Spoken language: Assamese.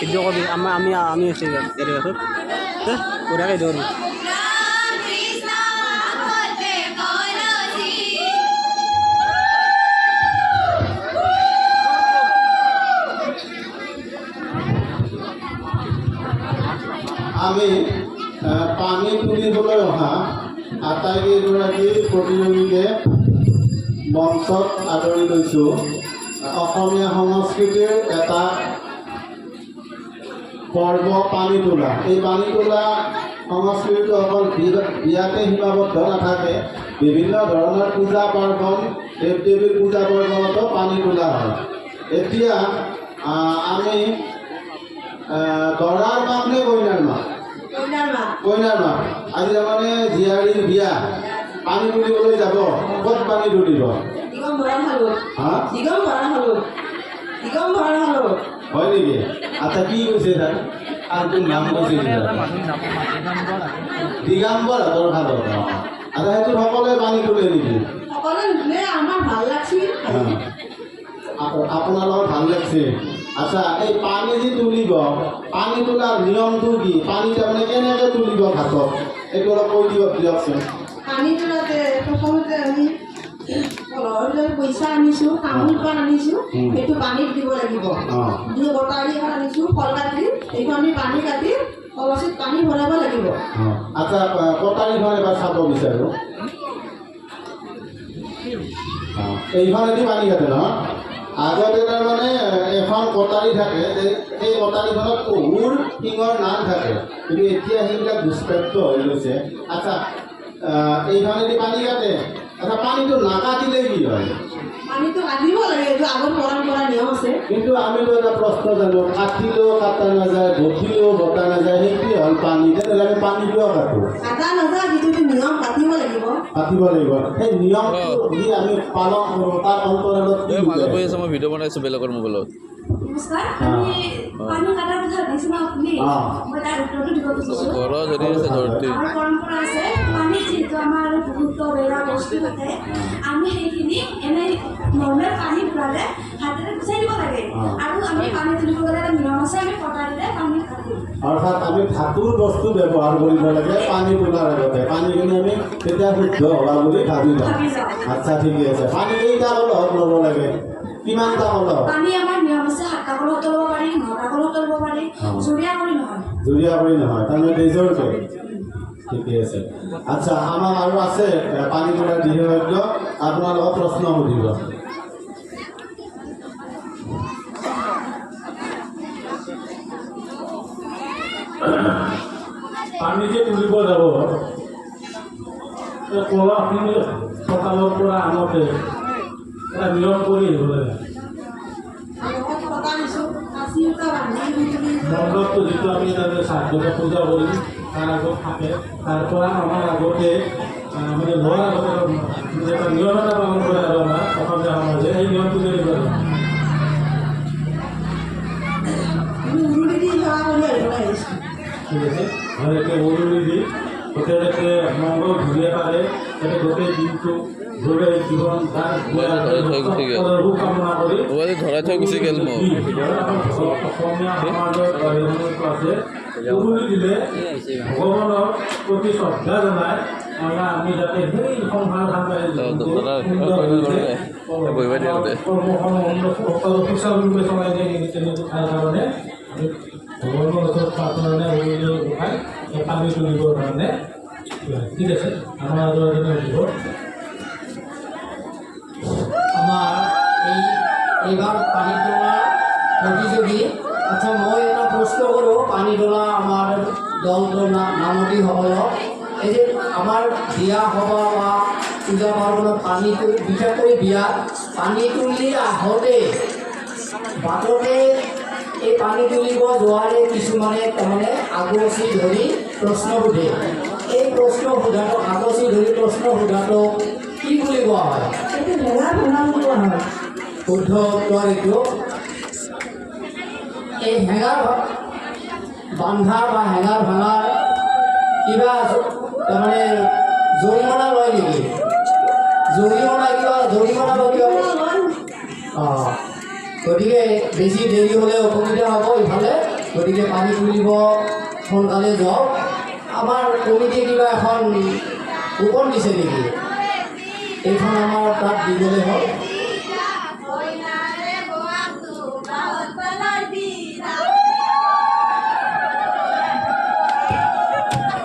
ভিডিও কবি আমি এসে এৰ কথা ওৰা কে ধৰু আমি পানী তুলিবলৈ অহা আটাইকেইগৰাকী প্ৰতিযোগীকে মঞ্চত আদৰি লৈছোঁ। অসমীয়া সংস্কৃতিৰ এটা পৰ্ব পানী তোলা। এই পানী তোলা সংস্কৃতিটো অকল বিয়াতে সীমাবদ্ধ নাথাকে, বিভিন্ন ধৰণৰ পূজা পাৰ্বণ, দেৱ দেৱীৰ পূজা পাৰ্বণতো পানী তোলা হয়। এতিয়া আমি দৰাৰ মাক নে কইনাৰ মাক? কইনাৰ মাক। আজি তাৰমানে জীয়াৰীৰ বিয়া, পানী তুলিবলৈ যাব। ক'ত পানী তুলিব? হয় নেকি? আচ্ছা, কি কৈছে তাই? আৰু নাম কৈছে দিগম্বৰ হাতৰ খালত। আচ্ছা, সেইটো সকলোৱে পানী তোলে নেকি? আপোনালোকৰ ভাল লাগছে। আচ্ছা, এই পানী যি তুলিব, পানী তোলাৰ নিয়মটো কি? পানী তাৰমানে কেনেকৈ তুলিব ঘাটত, এইটো অলপ কৈ দিয়কচোন। পানী তোলাতে প্ৰথমতে আমি পইচা আনিছোঁ, তামোল পাণ আনিছোঁ, সেইটো পানীত দিব লাগিব। কটাৰী এখন আনিছোঁ, ফল কাটি, এইখন আমি পানী কাটি কলচীত পানী ভৰাব লাগিব। আচ্ছা, কটাৰীখন এবাৰ চাব বিচাৰোঁ। এইখনেদি পানী কাটে ন? আগতে তাৰমানে এখন কটাৰী থাকে, সেই কটাৰীখনত পহুৰ টিঙৰ নাম থাকে, কিন্তু এতিয়া সেইবিলাক দুষ্প্ৰাপ্য হৈ গৈছে। আচ্ছা, এইখনেদি পানী কাটে। আচ্ছা, পানীটো নাকাটিলে কি হয়? পানীটো কাটিব লাগে, এইটো আগৰ পৰম্পৰা নিয়ম আছে। কিন্তু আমিতো এটা প্ৰশ্ন জানো, কাটিলেও কাটা নাযায়, বটিলেও বটা নাযায়, সেইটোৱে হ'ল পানী। তেনেহ'লে আমি পানী কিয় কাটো? কাটা নাযায়, যিটো নিয়ম কাটিব লাগিব। কাটিব লাগিব। সেই নিয়মটো যদি আমি পালন কৰোঁ, তাৰ অন্তৰালত কি মাজত বহি আছে, মই ভিডিঅ' বনাইছোঁ বেলেগৰ মোবাইলত। নমস্কাৰ, আমি পানী কাটাৰ কথা দিছোঁ ন আপুনি? মই তাৰ উত্তৰটো দিব খুজিছোঁ। ঘৰৰ যদি আছে ধৰতি আমাৰ পৰম্পৰা আছে, পানীত যিহেতু আমাৰ বহুত বেয়া বস্তু থাকে, আমি সেইখিনি এনেই নৰ্মেল পানী ভৰালে হাতেৰে গুচাই দিব লাগে। আৰু আমি পানী তুলিব গ'লে এটা নিয়ম আছে, আমি কটাৰীৰে পানী কাটিম। অৰ্থাৎ আমি ধাতুৰ বস্তু ব্যৱহাৰ কৰিব লাগে পানী তোলাৰ আগতে। পানীখিনি আমি তেতিয়া শুদ্ধ হোৱা বুলি ভাবি লওঁ। আচ্ছা, ঠিকে আছে। পানী কেইটা কলহত ল'ব লাগে? কিমানটা কলহ? পানী আমাৰ নিয়ম আছে, 7টা কলহত ল'ব পাৰি, 9টা কলহত ল'ব পাৰি, জুৰীয়া কৰি নহয়। জুৰীয়া কৰি নহয়, তাৰমানে বেজৰকে। ঠিকে আছে। আচ্ছা, আমাৰ আৰু আছে পানী তোলাৰ বিশেষজ্ঞ, আপোনালোকক প্ৰশ্ন সুধিব। পানী যে তুলিব যাব, কলহখিনি সকালৰ পৰা আনোতে এটা নিয়ম কৰি আহিব লাগে। মণ্ডপটো যিটো আমি তাতে শ্ৰাদ্ধত পূজা কৰিম, তাৰ আগত থাকে, তাৰ পৰা আমাৰ আগতে মানে লোৱাৰ আগতে এটা নিয়ম এটা পালন কৰে আৰু আমাৰ অসমীয়া সমাজে, সেই নিয়মটো কৰিব লাগে। ঠিক আছে, ঘৰতে উৰুলি দি গোটেইকে মংগল ঘূৰিয়ে পাৰে, যাতে গোটেই দিনটো ঘূৰে জীৱন তাৰ কামনা কৰি ধৰাই থৈ গুচি গ'ল মোক। অসমীয়া সমাজৰ আছে উৰুলি দিলে ভগৱানৰ প্ৰতি শ্ৰদ্ধা জনাই আমি যাতে সেই সংসাৰ সকলো সুচাৰুৰূপে চলাই দিয়ে তেনেকুৱা ঠাইৰ কাৰণে আমি ভগৱানৰ ওচৰত প্ৰাৰ্থনা উঠাই পানী তুলিবৰ কাৰণে। ঠিক আছে, আমাৰ আৰু এজনে উঠিব। আমাৰ এইবাৰ পানী তোলা প্ৰতিযোগী। আচ্ছা, মই এটা প্ৰশ্ন কৰোঁ পানী তোলা আমাৰ দলটোৰ নামতীসকলক। এই যে আমাৰ বিয়া সভা বা পূজা পাৰ্বণত পানী বিশেষকৈ বিয়াত পানী তুলি আহোঁতে বাটতে এই পানী তুলিব যোৱাৰে কিছুমানে তাৰমানে আগচি ধৰি প্ৰশ্ন সোধে। এই প্ৰশ্ন সোধাটো, আগচি ধৰি প্ৰশ্ন সোধাটো কি বুলি কোৱা হয়? এইটো হেঙাৰ ভঙা বুলি কোৱা হয়। শুদ্ধ উত্তৰ এইটো। এই হেঙাৰ বান্ধা বা হেঙাৰ ভাঙাৰ কিবা তাৰমানে জৰিমনা লয় নেকি? জৰিমনা লয়। গতিকে বেছি দেৰি হ'লে অসুবিধা হ'ব। ইফালে গতিকে পানী তুলিব সোনকালে যাওক। আমাৰ কমিটিয়ে কিবা এখন কুপন দিছে নেকি? এইখন আমাৰ তাত দিবলৈ হ'ল।